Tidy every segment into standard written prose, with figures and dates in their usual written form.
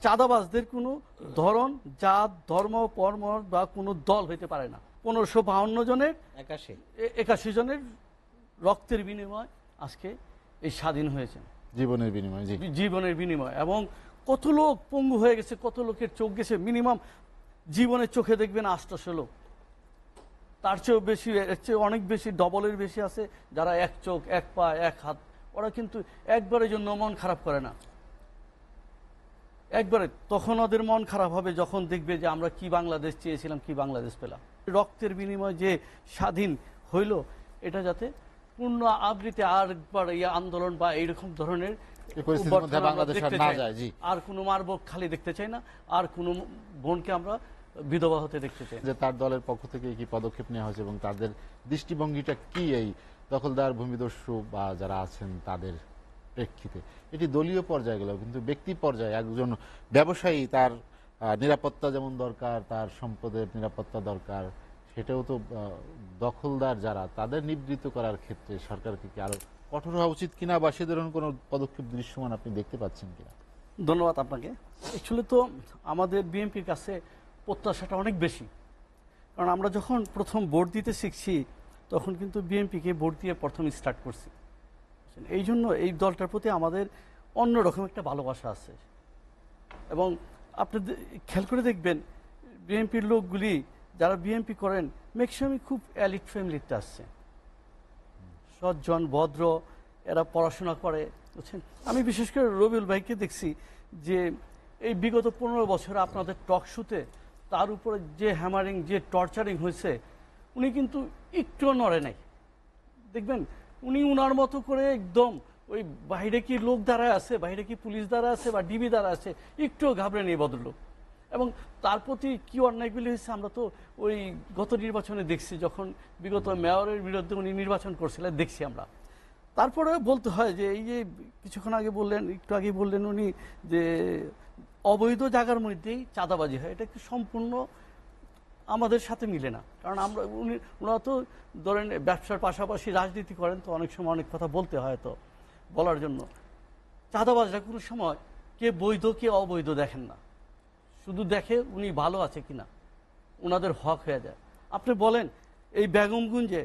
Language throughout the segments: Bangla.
চাঁদাবাজদের কোনো ধরন, জাত, ধর্ম, কর্ম বা কোনো দল হইতে পারে না। 1552 জনের 81 জনের রক্তের বিনিময় আজকে এই স্বাধীন হয়েছে, জীবনের বিনিময়। জীবনের বিনিময়। এবং কত লোক পঙ্গু হয়ে গেছে, কত লোকের চোখ গেছে। মিনিমাম জীবনের চোখে দেখবেন 800 লোক, তার চেয়েও বেশি, এর চেয়ে অনেক বেশি, ডবলের বেশি আছে যারা এক চোখ, এক পা, এক হাত। ওরা কিন্তু একবারের জন্য মন খারাপ করে না, একবারে। তখন ওদের মন খারাপ হবে যখন দেখবে যে আমরা কি বাংলাদেশ চেয়েছিলাম, কি বাংলাদেশ পেলাম। রক্তের বিনিময় যে স্বাধীন হইল, এটা যাতে পূর্ণ আবৃত্তি আরেকবার এই আন্দোলন বা এইরকম ধরনের আর কোনো মারবক খালি দেখতে চাই না, আর কোনো বোনকে আমরা বিধবা হতে দেখতে চাই। যে তার দলের পক্ষ থেকে কি পদক্ষেপ নেওয়া হয়েছে এবং তাদের দৃষ্টিভঙ্গিটা কি এই দখলদার ভূমিদস্যু বা যারা আছেন তাদের প্রেক্ষিতে? এটি দলীয় পর্যায়ে গেল, কিন্তু ব্যক্তি পর্যায়ে একজন ব্যবসায়ী, তার নিরাপত্তা যেমন দরকার, তার সম্পদের নিরাপত্তা দরকার, সেটাও তো দখলদার যারা তাদের নিবৃত্ত করার ক্ষেত্রে সরকারকে কি আরো কঠোর হওয়া উচিত কিনা, বা সে ধরনের কোনো পদক্ষেপ দৃশ্যমান আপনি দেখতে পাচ্ছেন কিনা? ধন্যবাদ আপনাকে। অ্যাকচুয়ালি তো আমাদের বিএনপির কাছে প্রত্যাশাটা অনেক বেশি, কারণ আমরা যখন প্রথম ভোট দিতে শিখছি তখন কিন্তু বিএনপিকে ভোট দিয়ে প্রথম স্টার্ট করছি। এই জন্য এই দলটার প্রতি আমাদের অন্যরকম একটা ভালোবাসা আছে। এবং আপনি খেয়াল করে দেখবেন বিএনপির লোকগুলি যারা বিএনপি করেন ম্যাক্সিমামই খুব এলিট ফ্যামিলিতে আসছে, সজ্জন, ভদ্র, এরা পড়াশোনা করে, বুঝছেন। আমি বিশেষ করে রবিউল ভাইকে দেখছি যে এই বিগত 15 বছর আপনাদের টক শোতে তার উপরে যে হ্যামারিং, যে টর্চারিং হয়েছে, উনি কিন্তু একটুও নড়ে নাই। দেখবেন উনি উনার মতো করে একদম ওই বাইরে কি লোক দাঁড়ায় আছে, বাইরে কি পুলিশ দাঁড়া আছে বা ডিবি দাঁড়া আছে, একটুও ঘাবড়ে নেই ভদ্রলোক। এবং তার প্রতি কি অন্যায়গুলি হয়েছে আমরা তো ওই গত নির্বাচনে দেখছি, যখন বিগত মেয়রের বিরুদ্ধে উনি নির্বাচন করছিলেন, দেখছি আমরা। তারপরে বলতে হয় যে এই যে কিছুক্ষণ আগে বললেন, একটু আগে বললেন উনি যে অবৈধ জায়গার মধ্যেই চাঁদাবাজি হয়, এটা কি সম্পূর্ণ আমাদের সাথে মিলে না। কারণ আমরা ওনারা তো ধরেন ব্যবসার পাশাপাশি রাজনীতি করেন, তো অনেক সময় অনেক কথা বলতে হয়, তো বলার জন্য চাঁদাবাজরা কোনো সময় কে বৈধ কে অবৈধ দেখেন না, শুধু দেখে উনি ভালো আছে কিনা, ওনাদের হক হয়ে যায়। আপনি বলেন এই বেগমগঞ্জে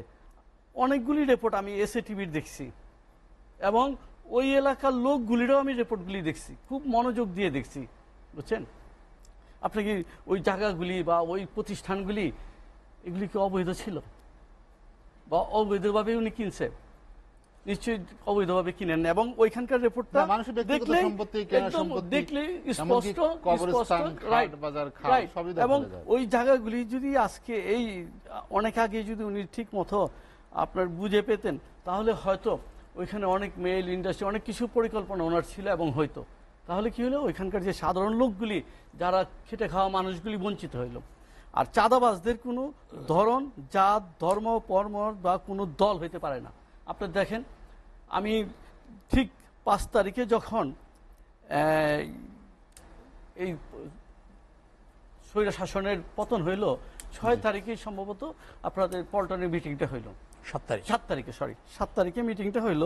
অনেকগুলি রিপোর্ট আমি এসএটিভির দেখছি, এবং ওই এলাকার লোকগুলিরও আমি রিপোর্টগুলি দেখছি, খুব মনোযোগ দিয়ে দেখছি, বুঝছেন। আপনি কি ওই জায়গাগুলি বা ওই প্রতিষ্ঠানগুলি এগুলি কি অবৈধ ছিল বা অবৈধভাবে উনি কিনছে? নিশ্চয়ই অবৈধভাবে কিনেন। এবং ওইখানকার রিপোর্টটা দেখলে স্পষ্ট, এবং ওই জায়গাগুলি যদি আজকে এই অনেক আগে যদি উনি ঠিক মতো আপনার বুঝে পেতেন, তাহলে হয়তো ওইখানে অনেক মেল ইন্ডাস্ট্রি, অনেক কিছু পরিকল্পনা ওনার ছিল, এবং হয়তো তাহলে কি হলো, ওইখানকার যে সাধারণ লোকগুলি যারা খেটে খাওয়া মানুষগুলি বঞ্চিত হইল। আর চাঁদাবাজদের কোনো ধরন, জাত, ধর্ম, কর্ম বা কোনো দল হইতে পারে না। আপনি দেখেন, আমি ঠিক 5 তারিখে যখন এই স্বৈর শাসনের পতন হইল, 6 তারিখে সম্ভবত আপনাদের পল্টনের মিটিংটা হইল, 7 তারিখে মিটিংটা হইল।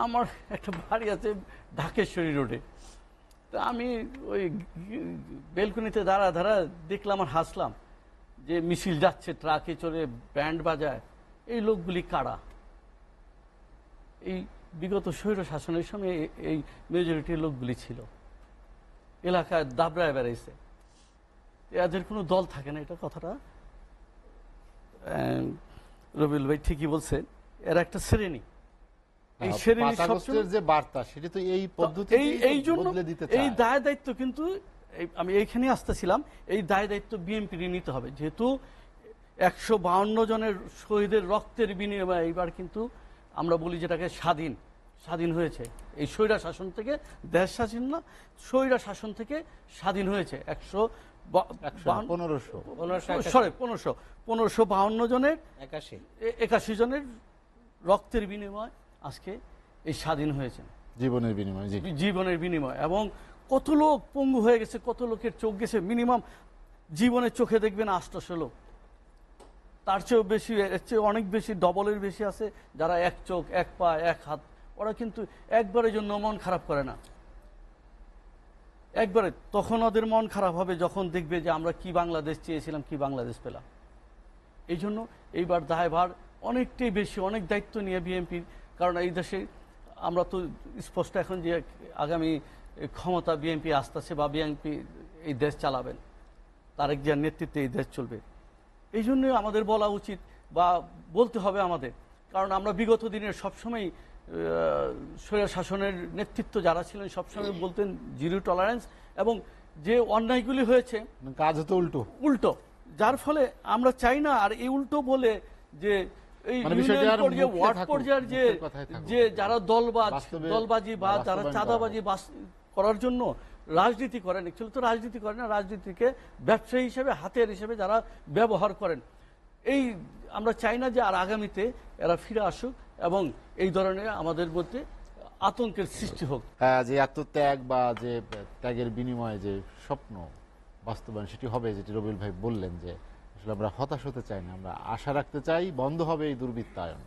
আমার একটা বাড়ি আছে ঢাকেশ্বরী রোডে, তো আমি ওই বেলকনিতে দাঁড়া দেখলাম আর হাসলাম যে মিছিল যাচ্ছে, ট্রাকে চড়ে, ব্যান্ড বাজায়। এই লোকগুলি কারা? এই বিগত স্বৈর শাসনের সময় এই মেজরিটির লোকগুলি ছিল, এলাকায় দাবড়ায় বেড়াইছে। এদের কোনো দল থাকে না, এটা কথাটা রবিউল ভাই ঠিকই বলছেন। এরা একটা শ্রেণী, এই শ্রেণীর যে বার্তা সেটা তো এই পদ্ধতি, এই জন্য এই দায় দায়িত্ব কিন্তু আমি এইখানে আসতেছিলাম, এই দায় দায়িত্ব বিএনপি নিতে হবে। যেহেতু 152 জনের শহীদের রক্তের বিনিময়ে এইবার কিন্তু আমরা বলি যেটাকে স্বাধীন হয়েছে। এই স্বৈরা শাসন থেকে, দেশ স্বাধীন না, স্বৈরা শাসন থেকে স্বাধীন হয়েছে 1552 জনের 81 জনের রক্তের বিনিময় আজকে এই স্বাধীন হয়েছে, জীবনের বিনিময়। এবং কত লোক পঙ্গু হয়ে গেছে, কত লোকের চোখ গেছে। মিনিমাম জীবনের চোখে দেখবেন 800 লোক, তার চেয়েও বেশি, এর চেয়ে অনেক বেশি, ডবলের বেশি আছে যারা এক চোখ, এক পা, এক হাত। ওরা কিন্তু একবারের জন্য মন খারাপ করে না, একবারে তখন ওদের মন খারাপ হবে যখন দেখবে যে আমরা কি বাংলাদেশ চেয়েছিলাম, কি বাংলাদেশ পেলাম। এই জন্য এইবার দায়ভার অনেকটাই বেশি, অনেক দায়িত্ব নিয়ে বিএনপির, কারণ এই দেশে আমরা তো স্পষ্ট এখন যে আগামী ক্ষমতা বিএনপি আসতেছে বা বিএনপি এই দেশ চালাবেন, তারেক জিয়ার নেতৃত্বে এই দেশ চলবে। এই জন্য আমাদের বলা উচিত বা বলতে হবে আমাদের, কারণ আমরা বিগত দিনের সবসময় স্বৈর শাসনের নেতৃত্ব যারা ছিলেন সবসময় বলতেন জিরো টলারেন্স, এবং যে অন্যায়গুলি হয়েছে কাজ হতো উল্টো, যার ফলে আমরা চাই না আর এই উল্টো বলে যে এই ইউনিয়ন পর্যায়ে, ওয়ার্ড পর্যায়ের যে যারা দলবাজি বা যারা চাঁদাবাজি করার জন্য রাজনীতি করেন, অ্যাকচুয়ালি তো রাজনীতি করেন না, রাজনীতিকে ব্যবসায়ী হিসেবে, হাতিয়ার হিসেবে যারা ব্যবহার করেন, এই আমরা চাই না যে আর আগামীতে এরা ফিরে আসুক এবং এই ধরনের আমাদের মধ্যে আতঙ্কের সৃষ্টি হোক। যে আত্মত্যাগ বা যে ত্যাগের বিনিময়ে যে স্বপ্ন বাস্তবায়ন সেটি হবে, যেটি রবিউল ভাই বললেন যে আসলে আমরা হতাশ হতে চাই না, আমরা আশা রাখতে চাই বন্ধ হবে এই দুর্বৃত্তায়ন।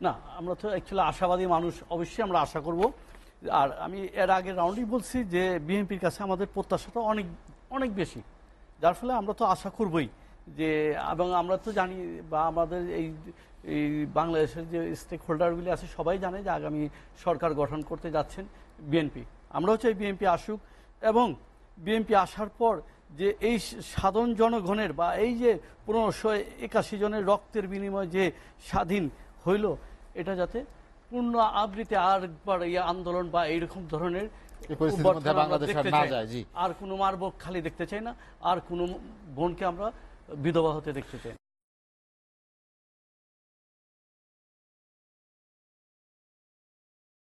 না, আমরা তো অ্যাকচুয়ালি আশাবাদী মানুষ, অবশ্যই আমরা আশা করব। আর আমি এর আগের রাউন্ডেই বলছি যে বিএনপির কাছে আমাদের প্রত্যাশাটা অনেক অনেক বেশি, যার ফলে আমরা তো আশা করবই যে, এবং আমরা তো জানি বা আমাদের এই বাংলাদেশের যে স্টেক হোল্ডারগুলি আছে সবাই জানে যে আগামী সরকার গঠন করতে যাচ্ছেন বিএনপি। আমরাও চাই বিএনপি আসুক, এবং বিএনপি আসার পর যে এই সাধারণ জনগণের বা এই যে 1581 জনের রক্তের বিনিময়ে যে স্বাধীন হইল, এটা যাতে পূর্ণ আবৃত্তি আরেকবার এই আন্দোলন বা এইরকম ধরনের আর কোনো মারবক খালি দেখতে চাই না, আর কোনো বোনকে আমরা বিধবা হতে দেখতে চাই।